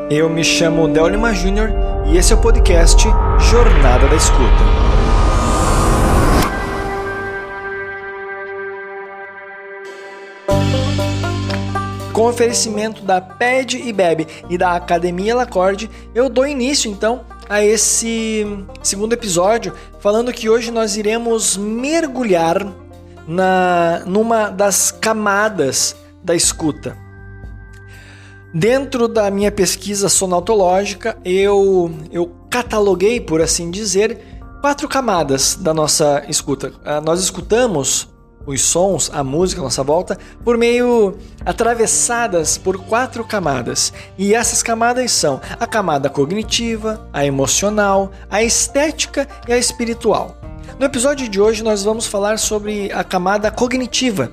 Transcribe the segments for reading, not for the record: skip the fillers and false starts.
Eu me chamo Del Lima Júnior e esse é o podcast Jornada da Escuta. Com oferecimento da Pede e Bebe e da Academia Lacorde, eu dou início então a esse segundo episódio, falando que hoje nós iremos mergulhar numa das camadas da escuta. Dentro da minha pesquisa sonontológica, eu cataloguei, por assim dizer, 4 camadas da nossa escuta. Nós escutamos os sons, a música à nossa volta, por meio atravessadas por 4 camadas. E essas camadas são a camada cognitiva, a emocional, a estética e a espiritual. No episódio de hoje nós vamos falar sobre a camada cognitiva.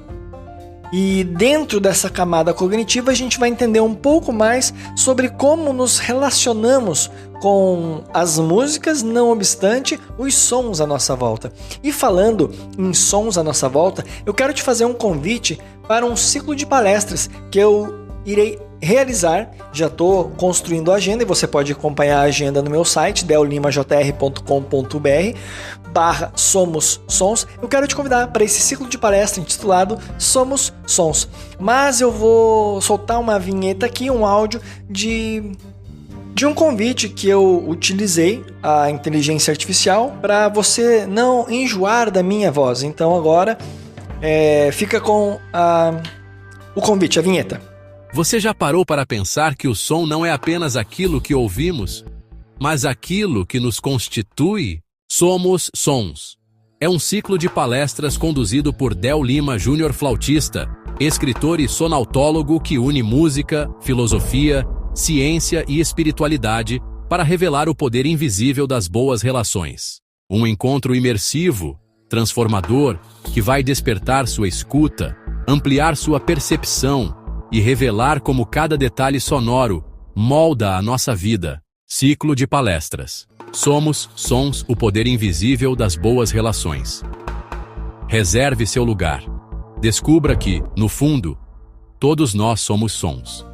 E dentro dessa camada cognitiva a gente vai entender um pouco mais sobre como nos relacionamos com as músicas, não obstante os sons à nossa volta. E falando em sons à nossa volta, eu quero te fazer um convite para um ciclo de palestras que eu irei realizar. Já estou construindo a agenda e você pode acompanhar a agenda no meu site dellimajr.com.br/Somos Sons. Eu quero te convidar para esse ciclo de palestra intitulado Somos Sons. Mas eu vou soltar uma vinheta aqui, um áudio de um convite que eu utilizei a inteligência artificial para você não enjoar da minha voz. Então agora fica com o convite, a vinheta. Você já parou para pensar que o som não é apenas aquilo que ouvimos, mas aquilo que nos constitui? Somos Sons. É um ciclo de palestras conduzido por Del Lima Júnior, flautista, escritor e sonautólogo que une música, filosofia, ciência e espiritualidade para revelar o poder invisível das boas relações. Um encontro imersivo, transformador, que vai despertar sua escuta, ampliar sua percepção e revelar como cada detalhe sonoro molda a nossa vida. Ciclo de palestras. Somos Sons, o poder invisível das boas relações. Reserve seu lugar. Descubra que, no fundo, todos nós somos sons.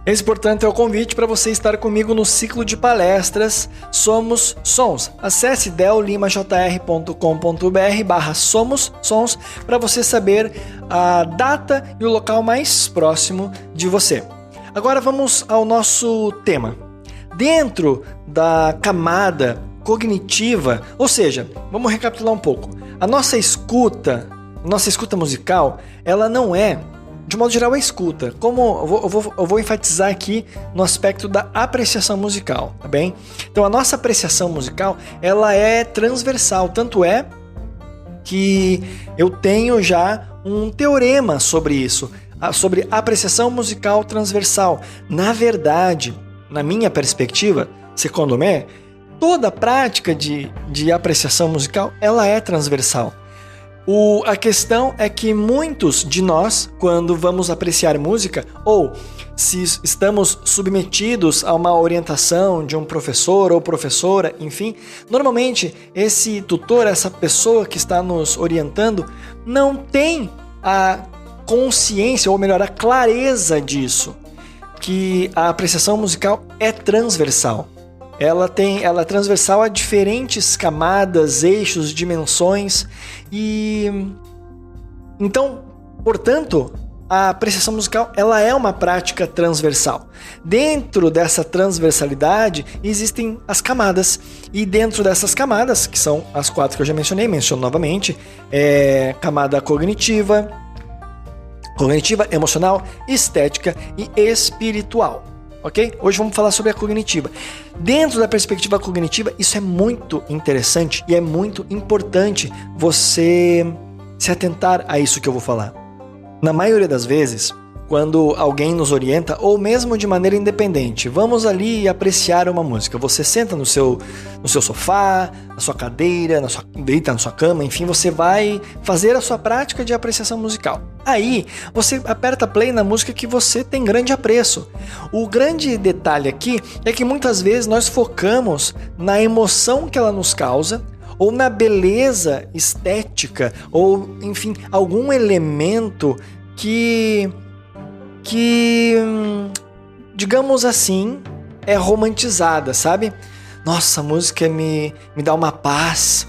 Esse, portanto, é o convite para você estar comigo no ciclo de palestras Somos Sons. Acesse dellimajr.com.br/Somos Sons para você saber a data e o local mais próximo de você. Agora vamos ao nosso tema. Dentro da camada cognitiva, ou seja, vamos recapitular um pouco. A nossa escuta musical, ela não é, de modo geral, a escuta. Como eu vou enfatizar aqui no aspecto da apreciação musical, tá bem? Então a nossa apreciação musical, ela é transversal, tanto é que eu tenho já um teorema sobre isso, sobre apreciação musical transversal. Na verdade, na minha perspectiva, segundo me, toda prática de apreciação musical, ela é transversal. A questão é que muitos de nós, quando vamos apreciar música, ou se estamos submetidos a uma orientação de um professor ou professora, enfim, normalmente esse tutor, essa pessoa que está nos orientando, não tem a consciência, ou melhor, a clareza disso, que a apreciação musical é transversal. Ela é transversal a diferentes camadas, eixos, dimensões e então, portanto, a apreciação musical ela é uma prática transversal. Dentro dessa transversalidade existem as camadas e dentro dessas camadas, que são as 4 que eu já menciono novamente, camada cognitiva, emocional, estética e espiritual. Ok? Hoje vamos falar sobre a cognitiva. Dentro da perspectiva cognitiva, isso é muito interessante e é muito importante você se atentar a isso que eu vou falar. Na maioria das vezes, quando alguém nos orienta, ou mesmo de maneira independente, vamos ali apreciar uma música. Você senta no seu sofá, na sua cadeira, deita na sua cama, enfim, você vai fazer a sua prática de apreciação musical. Aí, você aperta play na música que você tem grande apreço. O grande detalhe aqui é que muitas vezes nós focamos na emoção que ela nos causa, ou na beleza estética, ou, enfim, algum elemento que digamos assim, é romantizada, sabe? Nossa, a música me dá uma paz,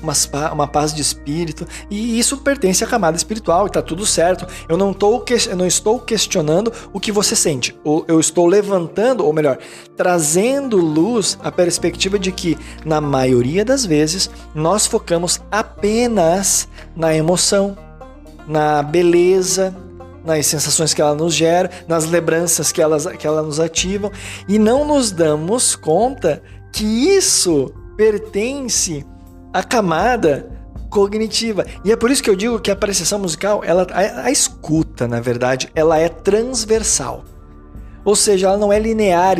uma paz de espírito, e isso pertence à camada espiritual e tá tudo certo. Eu não estou questionando o que você sente, eu estou levantando, ou melhor, trazendo luz à perspectiva de que, na maioria das vezes, nós focamos apenas na emoção, na beleza, nas sensações que ela nos gera, nas lembranças que ela nos ativam, e não nos damos conta que isso pertence à camada cognitiva. E é por isso que eu digo que a apreciação musical, a escuta, na verdade, ela é transversal. Ou seja, ela não é linear,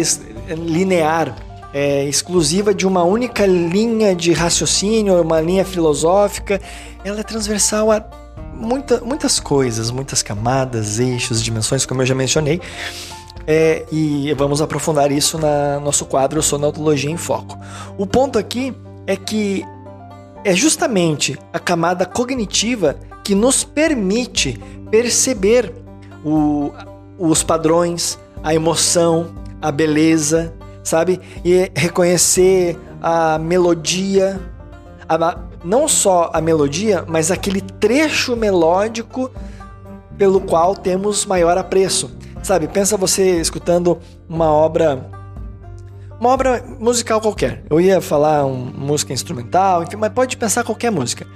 exclusiva de uma única linha de raciocínio, uma linha filosófica. Ela é transversal a muitas coisas, muitas camadas, eixos, dimensões, como eu já mencionei. E vamos aprofundar isso no nosso quadro Sonontologia em Foco. O ponto aqui é que é justamente a camada cognitiva que nos permite perceber os padrões, a emoção, a beleza, sabe? E reconhecer a melodia, não só a melodia, mas aquele trecho melódico pelo qual temos maior apreço. Sabe, pensa você escutando uma obra musical qualquer. Eu ia falar música instrumental, enfim, mas pode pensar qualquer música.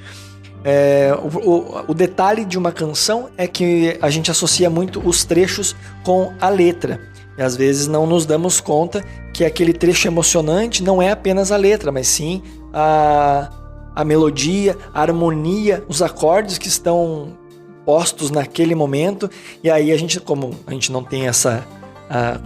O detalhe de uma canção é que a gente associa muito os trechos com a letra. E às vezes não nos damos conta que aquele trecho emocionante não é apenas a letra, mas sim a melodia, a harmonia, os acordes que estão postos naquele momento. E aí a gente, como a gente não tem essa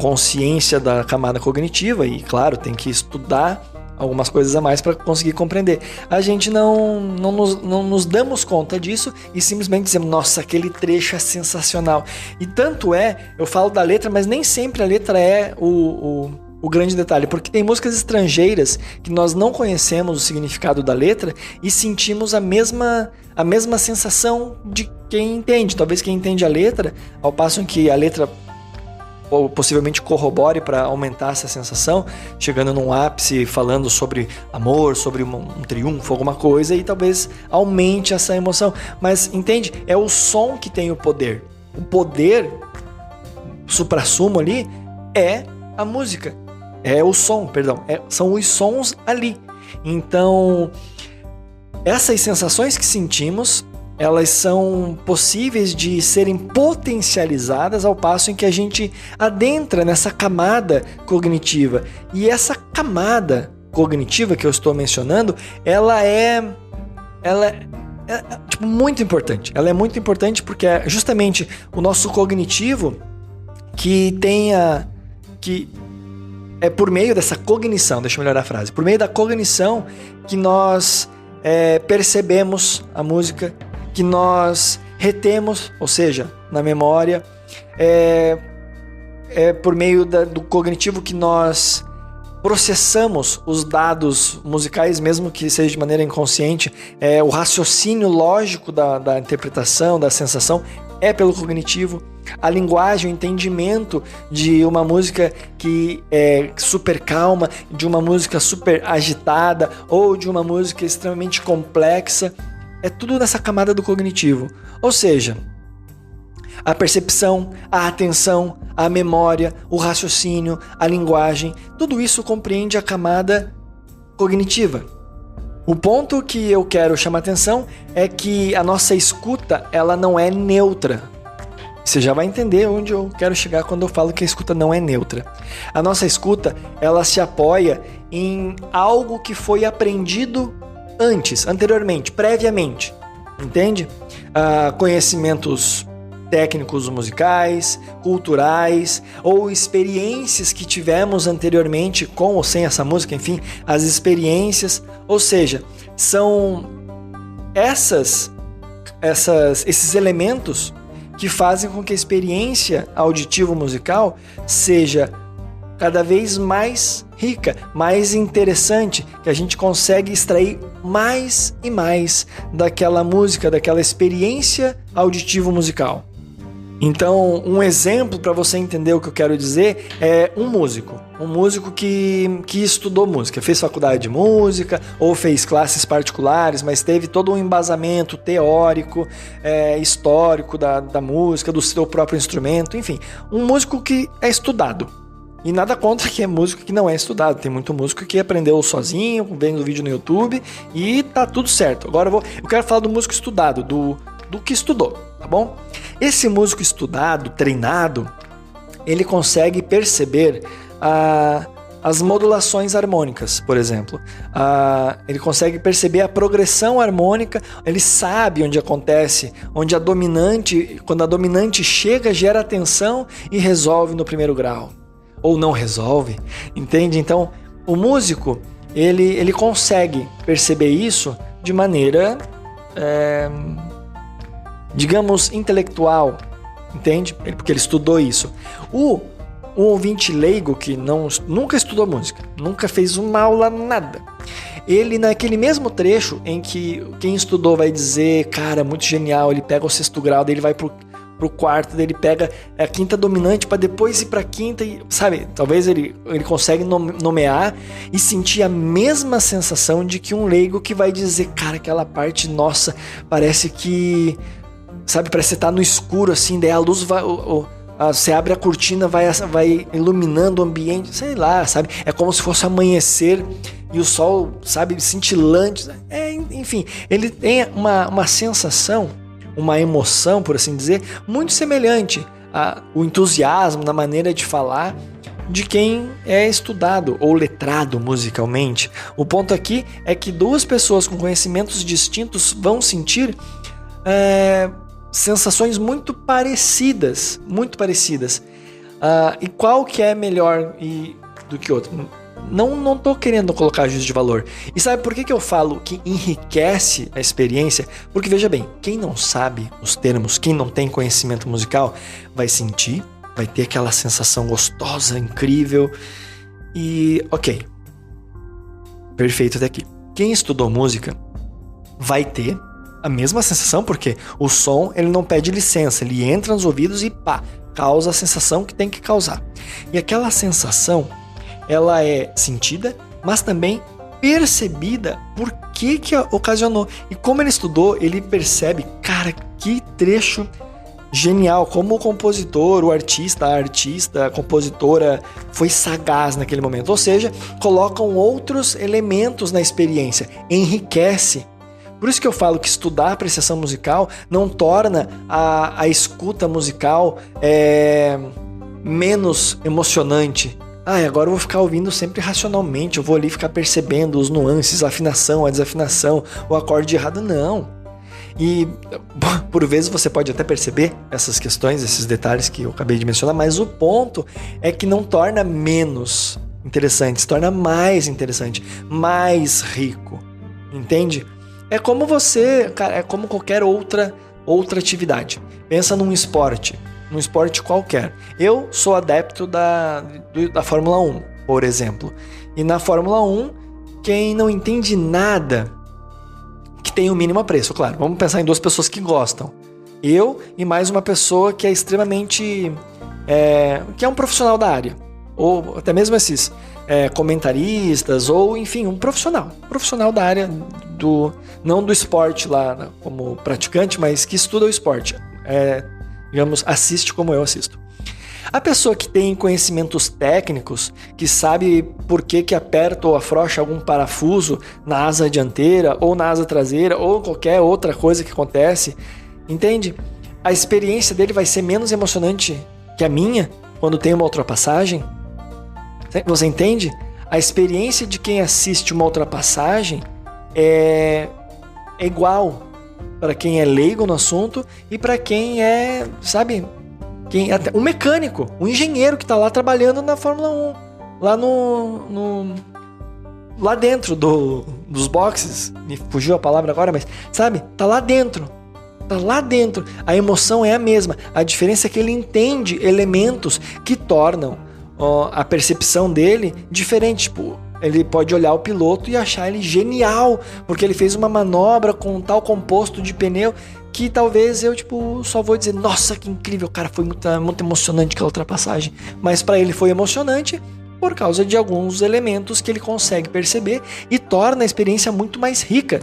consciência da camada cognitiva, e claro, tem que estudar algumas coisas a mais para conseguir compreender, a gente não nos damos conta disso e simplesmente dizemos, nossa, aquele trecho é sensacional. E tanto eu falo da letra, mas nem sempre a letra é o grande detalhe, porque tem músicas estrangeiras que nós não conhecemos o significado da letra e sentimos a mesma sensação de quem entende. Talvez quem entende a letra, ao passo em que a letra possivelmente corrobore para aumentar essa sensação, chegando num ápice falando sobre amor, sobre um triunfo, alguma coisa, e talvez aumente essa emoção. Mas entende? É o som que tem o poder. O poder suprassumo ali é a música. É o som, perdão. São os sons ali. Então, essas sensações que sentimos, elas são possíveis de serem potencializadas ao passo em que a gente adentra nessa camada cognitiva. E essa camada cognitiva que eu estou mencionando, ela é muito importante. Ela é muito importante porque é justamente o nosso cognitivo que é por meio dessa cognição, deixa eu melhorar a frase, por meio da cognição que nós percebemos a música, que nós retemos, ou seja, na memória, por meio do cognitivo que nós processamos os dados musicais, mesmo que seja de maneira inconsciente. O raciocínio lógico da interpretação, da sensação, é pelo cognitivo. A linguagem, o entendimento de uma música que é super calma, de uma música super agitada ou de uma música extremamente complexa, é tudo nessa camada do cognitivo. Ou seja, a percepção, a atenção, a memória, o raciocínio, a linguagem, tudo isso compreende a camada cognitiva. O ponto que eu quero chamar a atenção é que a nossa escuta, ela não é neutra. Você já vai entender onde eu quero chegar quando eu falo que a escuta não é neutra. A nossa escuta, ela se apoia em algo que foi aprendido anteriormente, previamente, entende? Conhecimentos técnicos musicais, culturais, ou experiências que tivemos anteriormente com ou sem essa música, enfim, as experiências, ou seja, são esses elementos que fazem com que a experiência auditivo-musical seja cada vez mais rica, mais interessante, que a gente consegue extrair mais e mais daquela música, daquela experiência auditivo-musical. Então, um exemplo para você entender o que eu quero dizer é um músico que estudou música, fez faculdade de música ou fez classes particulares, mas teve todo um embasamento teórico, histórico da música, do seu próprio instrumento, enfim, um músico que é estudado. E nada contra que é músico que não é estudado, tem muito músico que aprendeu sozinho, vendo vídeo no YouTube e tá tudo certo. Agora eu quero falar do músico estudado, do que estudou, tá bom? Esse músico estudado, treinado, ele consegue perceber as modulações harmônicas, por exemplo. Ele consegue perceber a progressão harmônica, ele sabe onde acontece, onde quando a dominante chega, gera tensão e resolve no primeiro grau. Ou não resolve, entende? Então, o músico, ele consegue perceber isso de maneira... digamos, intelectual, entende? Porque ele estudou isso. O ouvinte leigo que nunca estudou música, nunca fez uma aula, nada. Ele, naquele mesmo trecho em que quem estudou vai dizer, cara, muito genial, ele pega o sexto grau, daí ele vai pro quarto, daí ele pega a quinta dominante para depois ir pra quinta, e, sabe? Talvez ele consegue nomear e sentir a mesma sensação de que um leigo que vai dizer, cara, aquela parte, nossa, parece que... Sabe, parece que você tá no escuro, assim, daí a luz vai... você abre a cortina, vai iluminando o ambiente, sei lá, sabe? É como se fosse amanhecer e o sol, sabe, cintilante. Enfim, ele tem uma sensação, uma emoção, por assim dizer, muito semelhante ao entusiasmo na maneira de falar de quem é estudado ou letrado musicalmente. O ponto aqui é que duas pessoas com conhecimentos distintos vão sentir... sensações muito parecidas. E qual que é melhor do que outro? Não tô querendo colocar juízo de valor. E sabe por que eu falo que enriquece a experiência? Porque, veja bem, quem não sabe os termos, quem não tem conhecimento musical, vai sentir, vai ter aquela sensação gostosa, incrível. E, ok. Perfeito até aqui. Quem estudou música vai ter a mesma sensação, porque o som, ele não pede licença, ele entra nos ouvidos e pá, causa a sensação que tem que causar. E aquela sensação, ela é sentida, mas também percebida por que ocasionou. E como ele estudou, ele percebe, cara, que trecho genial, como o compositor, o artista, a compositora foi sagaz naquele momento. Ou seja, colocam outros elementos na experiência, enriquece. Por isso que eu falo que estudar apreciação musical não torna a escuta musical menos emocionante. Agora eu vou ficar ouvindo sempre racionalmente, eu vou ali ficar percebendo os nuances, a afinação, a desafinação, o acorde errado. Não. E por vezes você pode até perceber essas questões, esses detalhes que eu acabei de mencionar, mas o ponto é que não torna menos interessante, se torna mais interessante, mais rico. Entende? É como é como qualquer outra atividade. Pensa num esporte qualquer. Eu sou adepto da Fórmula 1, por exemplo. E na Fórmula 1, quem não entende nada, que tem o mínimo apreço, claro. Vamos pensar em duas pessoas que gostam. Eu e mais uma pessoa que é extremamente... que é um profissional da área. Ou até mesmo esses comentaristas, ou enfim, um profissional da área não do esporte lá como praticante, mas que estuda o esporte, digamos, assiste como eu assisto. A pessoa que tem conhecimentos técnicos, que sabe por que aperta ou afrouxa algum parafuso na asa dianteira ou na asa traseira ou qualquer outra coisa que acontece, entende? A experiência dele vai ser menos emocionante que a minha quando tem uma ultrapassagem. Você entende? A experiência de quem assiste uma ultrapassagem é igual para quem é leigo no assunto e para quem é, sabe, um mecânico, um engenheiro que está lá trabalhando na Fórmula 1, lá dentro dos boxes, me fugiu a palavra agora, mas sabe, tá lá dentro, a emoção é a mesma, a diferença é que ele entende elementos que tornam a percepção dele diferente. Tipo, Ele pode olhar o piloto e achar ele genial, porque ele fez uma manobra com tal composto de pneu que talvez eu, só vou dizer, nossa, que incrível, cara, foi muito emocionante aquela ultrapassagem. Mas para ele foi emocionante por causa de alguns elementos que ele consegue perceber e torna a experiência muito mais rica.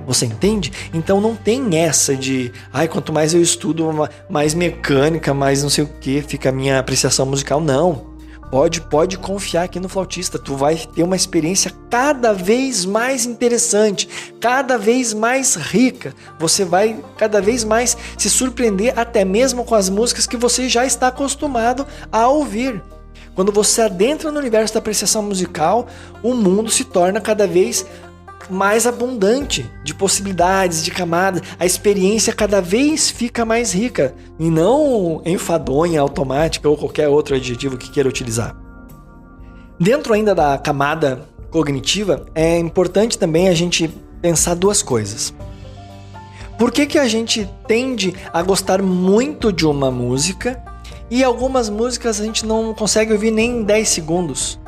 Você entende? Então não tem essa de, quanto mais eu estudo, mais mecânica, mais não sei o que, fica a minha apreciação musical. Não. Pode confiar aqui no flautista. Tu vai ter uma experiência cada vez mais interessante, cada vez mais rica. Você vai cada vez mais se surpreender até mesmo com as músicas que você já está acostumado a ouvir. Quando você adentra no universo da apreciação musical, o mundo se torna cada vez mais abundante de possibilidades, de camadas. A experiência cada vez fica mais rica e não enfadonha, automática ou qualquer outro adjetivo que queira utilizar. Dentro ainda da camada cognitiva, é importante também a gente pensar duas coisas. Por que a gente tende a gostar muito de uma música e algumas músicas a gente não consegue ouvir nem em 10 segundos?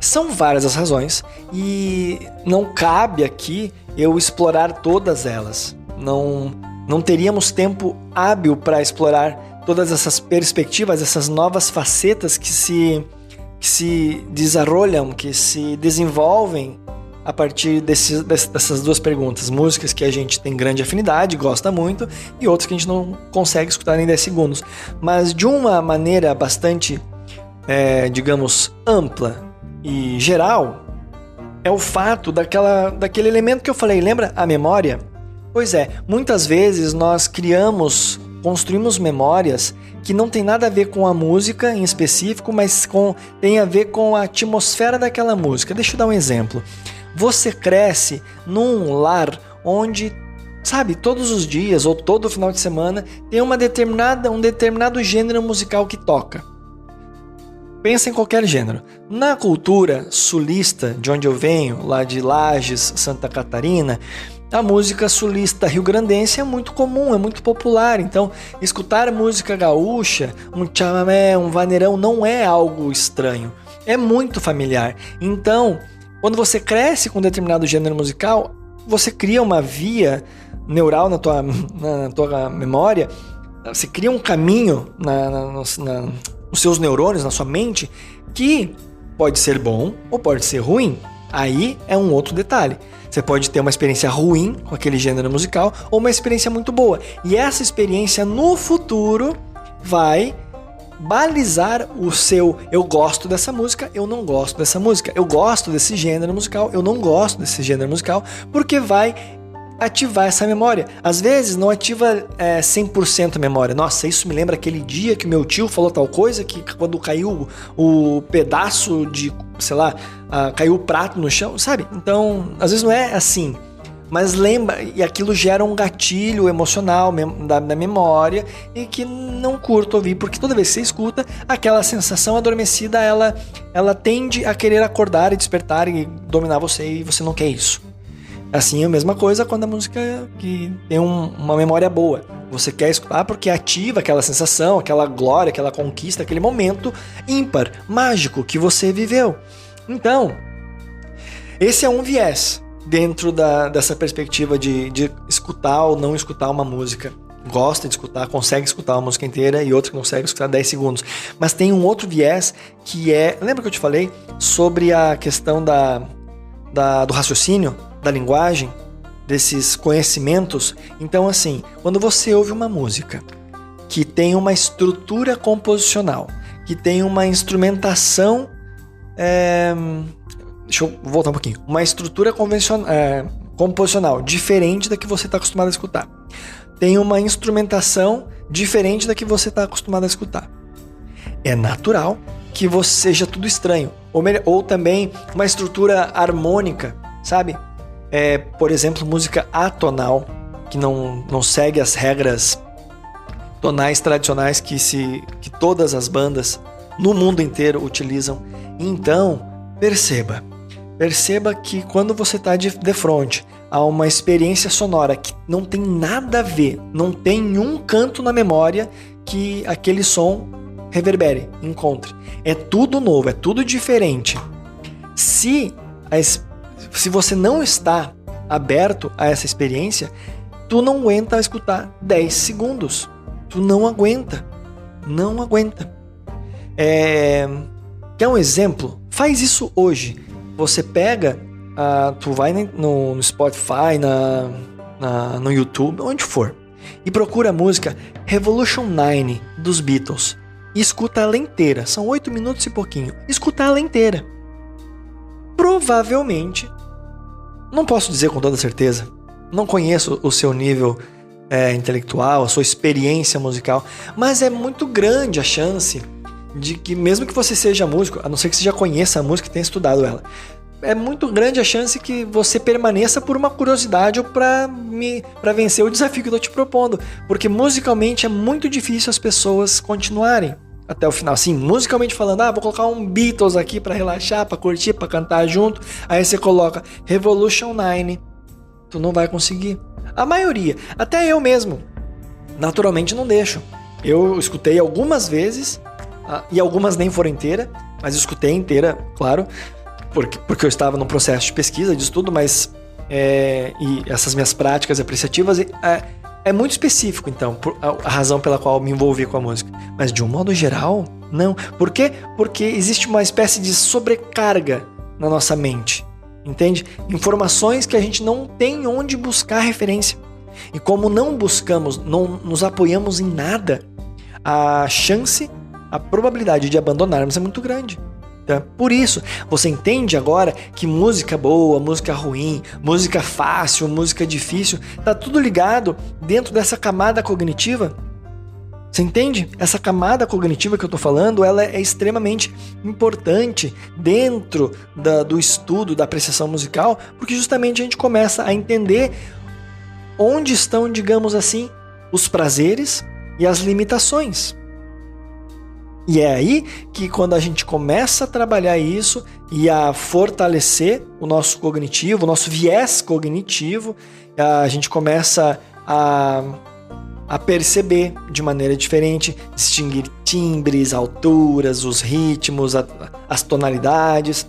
São várias as razões e não cabe aqui eu explorar todas elas. Não teríamos tempo hábil para explorar todas essas perspectivas, essas novas facetas que se desarrolham, que se desenvolvem a partir dessas duas perguntas. Músicas que a gente tem grande afinidade, gosta muito, e outras que a gente não consegue escutar em 10 segundos. Mas de uma maneira bastante, digamos, ampla e geral, é o fato daquele elemento que eu falei, lembra? A memória? Pois é, muitas vezes nós construímos memórias que não tem nada a ver com a música em específico, mas tem a ver com a atmosfera daquela música. Deixa eu dar um exemplo. Você cresce num lar onde, sabe, todos os dias ou todo final de semana tem um determinado gênero musical que toca. Pensa em qualquer gênero. Na cultura sulista, de onde eu venho, lá de Lages, Santa Catarina, a música sulista rio-grandense é muito comum, é muito popular. Então, escutar música gaúcha, um chamamé, um vaneirão, não é algo estranho. É muito familiar. Então, quando você cresce com um determinado gênero musical, você cria uma via neural na tua memória, você cria um caminho nos seus neurônios, na sua mente, que pode ser bom ou pode ser ruim. Aí é um outro detalhe. Você pode ter uma experiência ruim com aquele gênero musical ou uma experiência muito boa. E essa experiência no futuro vai balizar o seu eu gosto dessa música, eu não gosto dessa música. Eu gosto desse gênero musical, eu não gosto desse gênero musical, porque vai ativar essa memória. Às vezes não ativa 100% a memória. Nossa, isso me lembra aquele dia que meu tio falou tal coisa, que quando caiu o pedaço de, sei lá, caiu o prato no chão, sabe? Então, às vezes não é assim. Mas lembra, e aquilo gera um gatilho emocional da memória e que não curto ouvir, porque toda vez que você escuta, aquela sensação adormecida, ela tende a querer acordar e despertar e dominar você, e você não quer isso. Assim é a mesma coisa quando a música que tem uma memória boa. Você quer escutar porque ativa aquela sensação, aquela glória, aquela conquista, aquele momento ímpar, mágico que você viveu. Então, esse é um viés dentro dessa perspectiva de escutar ou não escutar uma música. Gosta de escutar, consegue escutar uma música inteira e outro que consegue escutar 10 segundos. Mas tem um outro viés que é... Lembra que eu te falei sobre a questão do raciocínio? Da linguagem, desses conhecimentos? Então, assim, quando você ouve uma música que tem uma estrutura composicional, que tem uma instrumentação, deixa eu voltar um pouquinho, uma estrutura composicional diferente da que você está acostumado a escutar, tem uma instrumentação diferente da que você está acostumado a escutar, é natural que você seja tudo estranho, ou também uma estrutura harmônica, sabe? Por exemplo, música atonal, que não segue as regras tonais tradicionais que todas as bandas no mundo inteiro utilizam. Então, perceba que quando você está de frente a uma experiência sonora que não tem nada a ver, não tem um canto na memória que aquele som reverbere, encontre. É tudo novo, é tudo diferente. Se você não está aberto a essa experiência, tu não aguenta escutar 10 segundos. Tu não aguenta. Não aguenta. Quer um exemplo? Faz isso hoje. Você pega, tu vai no Spotify, no YouTube, onde for, e procura a música Revolution 9 dos Beatles. E escuta ela inteira. São 8 minutos e pouquinho. Escuta ela inteira. Provavelmente, não posso dizer com toda certeza, não conheço o seu nível intelectual, a sua experiência musical, mas é muito grande a chance de que, mesmo que você seja músico, a não ser que você já conheça a música e tenha estudado ela, é muito grande a chance que você permaneça por uma curiosidade ou para vencer o desafio que eu tô te propondo, porque musicalmente é muito difícil as pessoas continuarem até o final. Assim, musicalmente falando, vou colocar um Beatles aqui para relaxar, para curtir, para cantar junto, aí você coloca Revolution 9, tu não vai conseguir. A maioria, até eu mesmo, naturalmente não deixo. Eu escutei algumas vezes, e algumas nem foram inteiras, mas eu escutei inteira, claro, porque eu estava num processo de pesquisa, de estudo, mas e essas minhas práticas apreciativas é muito específico, então, a razão pela qual eu me envolvi com a música. Mas de um modo geral, não. Por quê? Porque existe uma espécie de sobrecarga na nossa mente, entende? Informações que a gente não tem onde buscar referência. E como não buscamos, não nos apoiamos em nada, a probabilidade de abandonarmos é muito grande. Tá? Por isso, você entende agora que música boa, música ruim, música fácil, música difícil, tá tudo ligado dentro dessa camada cognitiva? Você entende? Essa camada cognitiva que eu tô falando, ela é extremamente importante dentro do estudo, da apreciação musical, porque justamente a gente começa a entender onde estão, digamos assim, os prazeres e as limitações. E é aí que, quando a gente começa a trabalhar isso e a fortalecer o nosso cognitivo, o nosso viés cognitivo, a gente começa a perceber de maneira diferente, distinguir timbres, alturas, os ritmos, as tonalidades.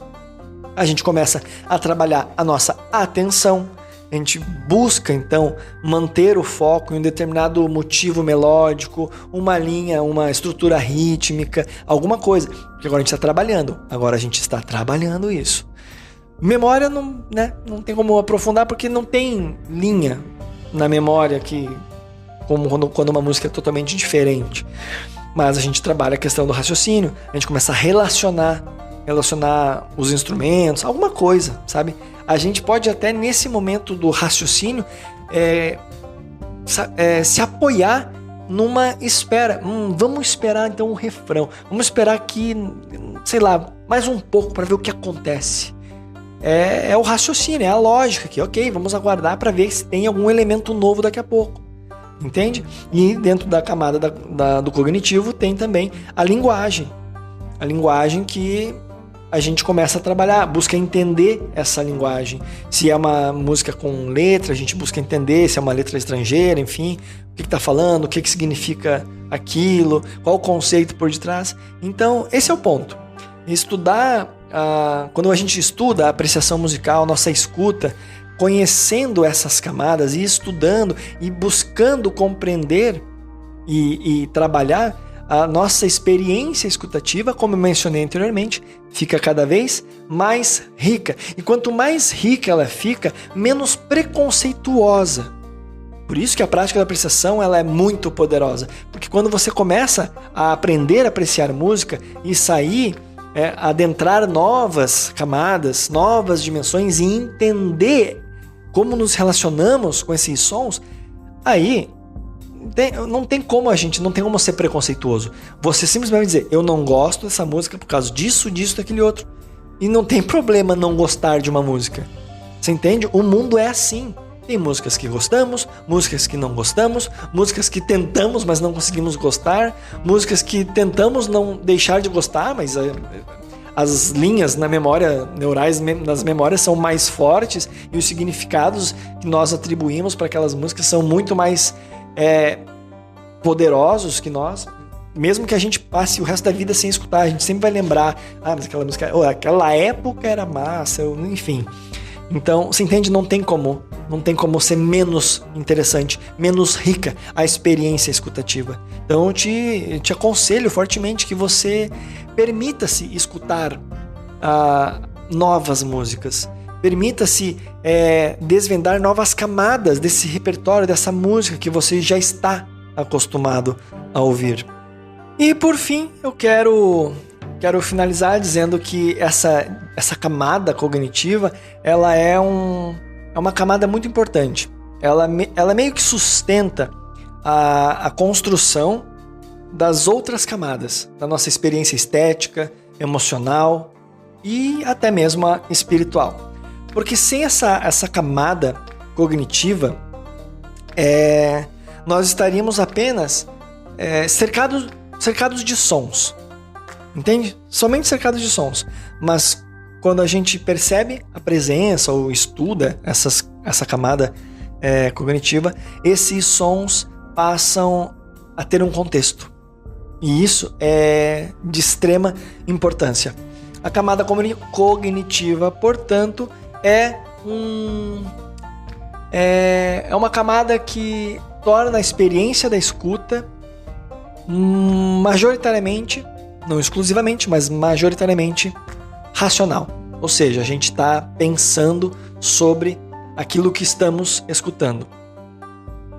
A gente começa a trabalhar a nossa atenção. A gente busca, então, manter o foco em um determinado motivo melódico, uma linha, uma estrutura rítmica, alguma coisa. Porque agora a gente está trabalhando. Agora a gente está trabalhando isso. Memória não tem como aprofundar, porque não tem linha na memória como quando uma música é totalmente diferente. Mas a gente trabalha a questão do raciocínio. A gente começa a relacionar os instrumentos, alguma coisa, sabe? A gente pode até, nesse momento do raciocínio, se apoiar numa espera. Vamos esperar então o refrão. Vamos esperar aqui, sei lá, mais um pouco para ver o que acontece. É o raciocínio, é a lógica aqui. Ok, vamos aguardar para ver se tem algum elemento novo daqui a pouco. Entende? E dentro da camada do cognitivo tem também a linguagem. A linguagem que a gente começa a trabalhar, busca entender essa linguagem. Se é uma música com letra, a gente busca entender, se é uma letra estrangeira, enfim, o que está falando, o que significa aquilo, qual o conceito por detrás. Então, esse é o ponto. Estudar, quando a gente estuda a apreciação musical, nossa escuta, conhecendo essas camadas e estudando e buscando compreender e trabalhar, a nossa experiência escutativa, como eu mencionei anteriormente, fica cada vez mais rica. E quanto mais rica ela fica, menos preconceituosa. Por isso que a prática da apreciação ela é muito poderosa. Porque quando você começa a aprender a apreciar música e sair, adentrar novas camadas, novas dimensões e entender como nos relacionamos com esses sons, aí não tem como ser preconceituoso. Você simplesmente dizer, eu não gosto dessa música por causa disso, daquele outro. E não tem problema não gostar de uma música. Você entende? O mundo é assim. Tem músicas que gostamos, músicas que não gostamos, músicas que tentamos, mas não conseguimos gostar, músicas que tentamos não deixar de gostar, mas as linhas na memória, neurais nas memórias são mais fortes e os significados que nós atribuímos para aquelas músicas são muito mais poderosos que nós. Mesmo que a gente passe o resto da vida sem escutar, a gente sempre vai lembrar, mas aquela música, aquela época era massa, enfim. Então, você entende? Não tem como ser menos interessante, menos rica a experiência escutativa. Então, eu te aconselho fortemente que você permita-se escutar novas músicas. Permita-se desvendar novas camadas desse repertório, dessa música que você já está acostumado a ouvir. E por fim, eu quero finalizar dizendo que essa camada cognitiva, ela é uma camada muito importante. Ela meio que sustenta a construção das outras camadas, da nossa experiência estética, emocional e até mesmo a espiritual. Porque sem essa camada cognitiva, nós estaríamos apenas cercados de sons. Entende? Somente cercados de sons. Mas quando a gente percebe a presença ou estuda essa camada cognitiva, esses sons passam a ter um contexto. E isso é de extrema importância. A camada cognitiva, portanto, é uma camada que torna a experiência da escuta majoritariamente, não exclusivamente, mas majoritariamente racional. Ou seja, a gente está pensando sobre aquilo que estamos escutando.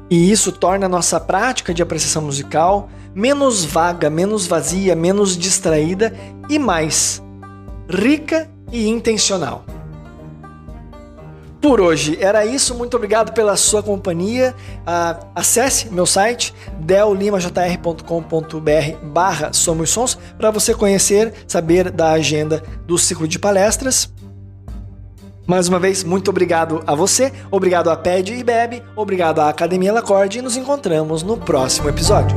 E isso torna a nossa prática de apreciação musical menos vaga, menos vazia, menos distraída e mais rica e intencional. Por hoje era isso, muito obrigado pela sua companhia. Acesse meu site dellimajr.com.br/Somos Sons para você conhecer, saber da agenda do ciclo de palestras. Mais uma vez, muito obrigado a você, obrigado a Pede e Bebe, obrigado à Academia Lacorde e nos encontramos no próximo episódio.